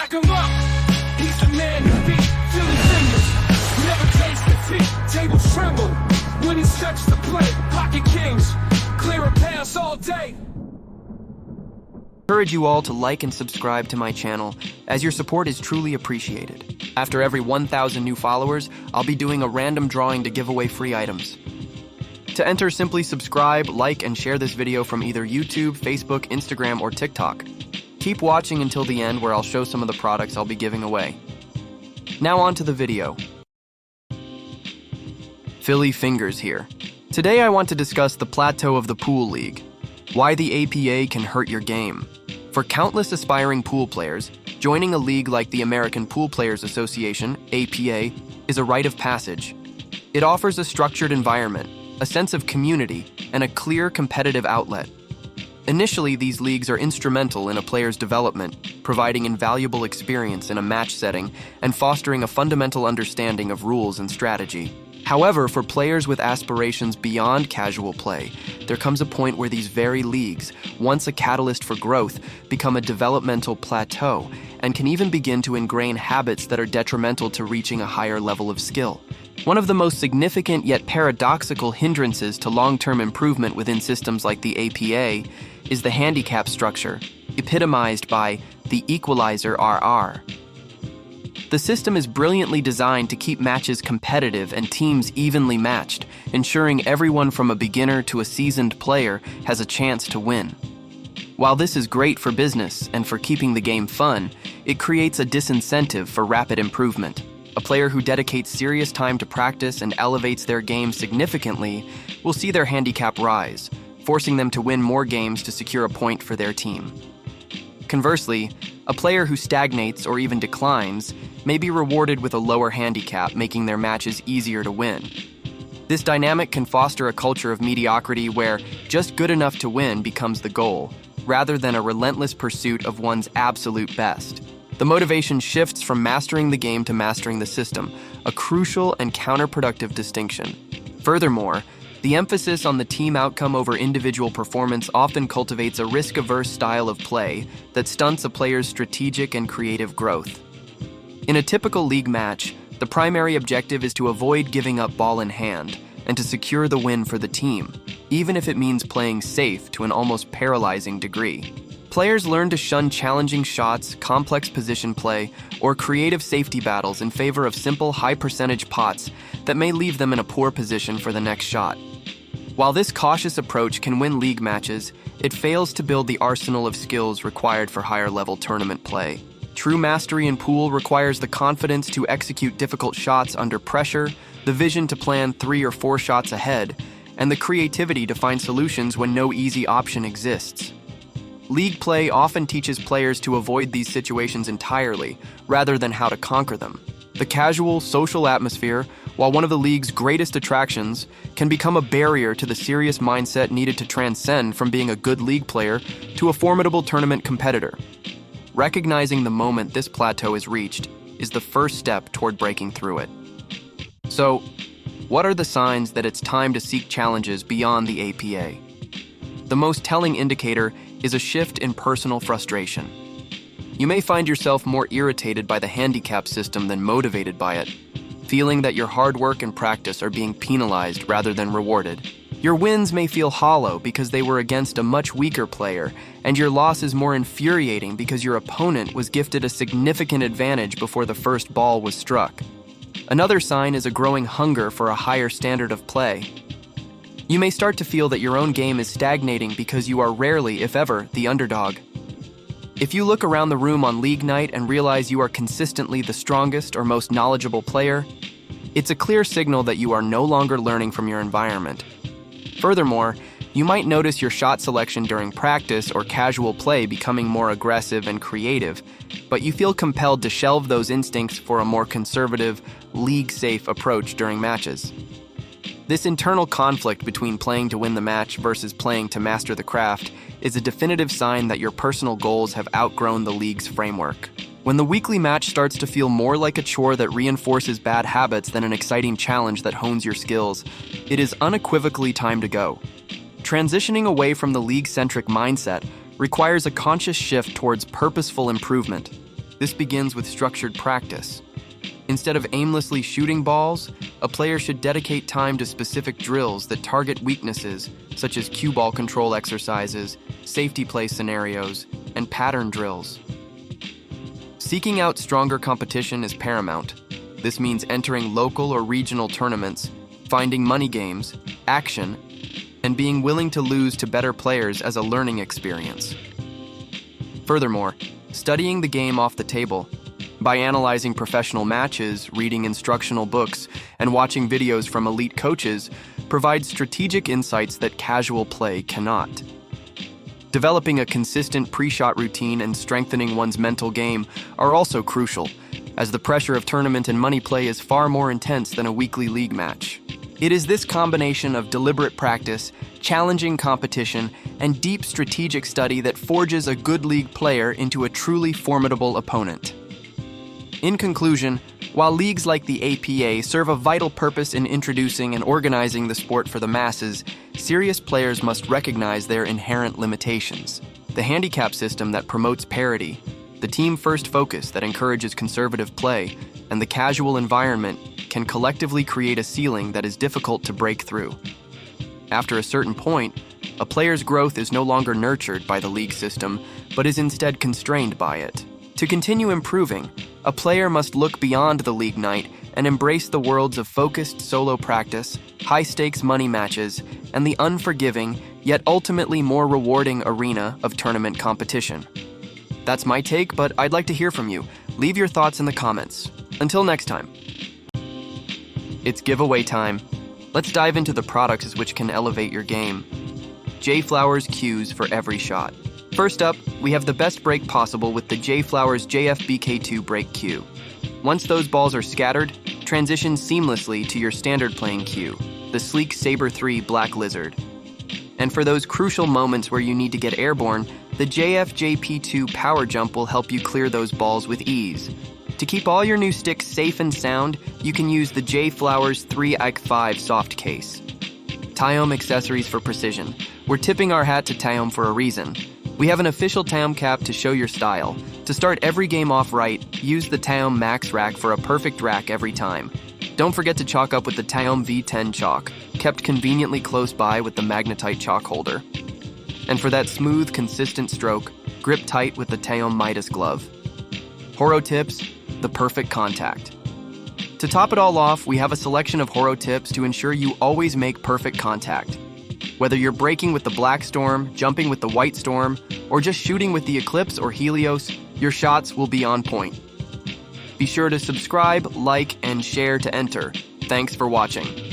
Stack 'em up. He's the man to beat. Philly Fingers. Never taste defeat. Tables tremble when he steps to play. Pocket kings. Clear a pass all day. I encourage you all to like and subscribe to my channel, as your support is truly appreciated. After every 1,000 new followers, I'll be doing a random drawing to give away free items. To enter, simply subscribe, like, and share this video from either YouTube, Facebook, Instagram, or TikTok. Keep watching until the end, where I'll show some of the products I'll be giving away. Now on to the video. Philly Fingers here. Today I want to discuss the plateau of the pool league, why the APA can hurt your game. For countless aspiring pool players, joining a league like the American Pool Players Association, APA, is a rite of passage. It offers a structured environment, a sense of community, and a clear competitive outlet. Initially, these leagues are instrumental in a player's development, providing invaluable experience in a match setting and fostering a fundamental understanding of rules and strategy. However, for players with aspirations beyond casual play, there comes a point where these very leagues, once a catalyst for growth, become a developmental plateau and can even begin to ingrain habits that are detrimental to reaching a higher level of skill. One of the most significant yet paradoxical hindrances to long-term improvement within systems like the APA is the handicap structure, epitomized by the equalizer RR. The system is brilliantly designed to keep matches competitive and teams evenly matched, ensuring everyone from a beginner to a seasoned player has a chance to win. While this is great for business and for keeping the game fun, it creates a disincentive for rapid improvement. A player who dedicates serious time to practice and elevates their game significantly will see their handicap rise, forcing them to win more games to secure a point for their team. Conversely, a player who stagnates or even declines may be rewarded with a lower handicap, making their matches easier to win. This dynamic can foster a culture of mediocrity where just good enough to win becomes the goal, rather than a relentless pursuit of one's absolute best. The motivation shifts from mastering the game to mastering the system, a crucial and counterproductive distinction. Furthermore, the emphasis on the team outcome over individual performance often cultivates a risk-averse style of play that stunts a player's strategic and creative growth. In a typical league match, the primary objective is to avoid giving up ball in hand and to secure the win for the team, even if it means playing safe to an almost paralyzing degree. Players learn to shun challenging shots, complex position play, or creative safety battles in favor of simple, high-percentage pots that may leave them in a poor position for the next shot. While this cautious approach can win league matches, it fails to build the arsenal of skills required for higher-level tournament play. True mastery in pool requires the confidence to execute difficult shots under pressure, the vision to plan 3 or 4 shots ahead, and the creativity to find solutions when no easy option exists. League play often teaches players to avoid these situations entirely, rather than how to conquer them. The casual, social atmosphere, while one of the league's greatest attractions, can become a barrier to the serious mindset needed to transcend from being a good league player to a formidable tournament competitor. Recognizing the moment this plateau is reached is the first step toward breaking through it. So, what are the signs that it's time to seek challenges beyond the APA? The most telling indicator is a shift in personal frustration. You may find yourself more irritated by the handicap system than motivated by it, feeling that your hard work and practice are being penalized rather than rewarded. Your wins may feel hollow because they were against a much weaker player, and your loss is more infuriating because your opponent was gifted a significant advantage before the first ball was struck. Another sign is a growing hunger for a higher standard of play. You may start to feel that your own game is stagnating because you are rarely, if ever, the underdog. If you look around the room on league night and realize you are consistently the strongest or most knowledgeable player, it's a clear signal that you are no longer learning from your environment. Furthermore, you might notice your shot selection during practice or casual play becoming more aggressive and creative, but you feel compelled to shelve those instincts for a more conservative, league-safe approach during matches. This internal conflict between playing to win the match versus playing to master the craft is a definitive sign that your personal goals have outgrown the league's framework. When the weekly match starts to feel more like a chore that reinforces bad habits than an exciting challenge that hones your skills, it is unequivocally time to go. Transitioning away from the league-centric mindset requires a conscious shift towards purposeful improvement. This begins with structured practice. Instead of aimlessly shooting balls, a player should dedicate time to specific drills that target weaknesses such as cue ball control exercises, safety play scenarios, and pattern drills. Seeking out stronger competition is paramount. This means entering local or regional tournaments, finding money games, action, and being willing to lose to better players as a learning experience. Furthermore, studying the game off the table, by analyzing professional matches, reading instructional books, and watching videos from elite coaches, provides strategic insights that casual play cannot. Developing a consistent pre-shot routine and strengthening one's mental game are also crucial, as the pressure of tournament and money play is far more intense than a weekly league match. It is this combination of deliberate practice, challenging competition, and deep strategic study that forges a good league player into a truly formidable opponent. In conclusion, while leagues like the APA serve a vital purpose in introducing and organizing the sport for the masses, serious players must recognize their inherent limitations. The handicap system that promotes parity, the team-first focus that encourages conservative play, and the casual environment can collectively create a ceiling that is difficult to break through. After a certain point, a player's growth is no longer nurtured by the league system, but is instead constrained by it. To continue improving, a player must look beyond the league night and embrace the worlds of focused solo practice, high-stakes money matches, and the unforgiving, yet ultimately more rewarding arena of tournament competition. That's my take, but I'd like to hear from you. Leave your thoughts in the comments. Until next time. It's giveaway time. Let's dive into the products which can elevate your game. J Flowers cues for every shot. First up, we have the best break possible with the J Flowers JFBK2 break cue. Once those balls are scattered, transition seamlessly to your standard playing cue, the sleek Saber 3 Black Lizard. And for those crucial moments where you need to get airborne, the JFJP2 Power Jump will help you clear those balls with ease. To keep all your new sticks safe and sound, you can use the J Flowers 3 Ike 5 soft case. Taillom accessories for precision. We're tipping our hat to Taillom for a reason. We have an official Taillom cap to show your style. To start every game off right, use the Taillom Max Rack for a perfect rack every time. Don't forget to chalk up with the Taillom V10 chalk, kept conveniently close by with the magnetite chalk holder. And for that smooth, consistent stroke, grip tight with the Taillom Midas glove. Horo tips, the perfect contact. To top it all off, we have a selection of Horo tips to ensure you always make perfect contact. Whether you're breaking with the Black Storm, jumping with the White Storm, or just shooting with the Eclipse or Helios, your shots will be on point. Be sure to subscribe, like, and share to enter. Thanks for watching.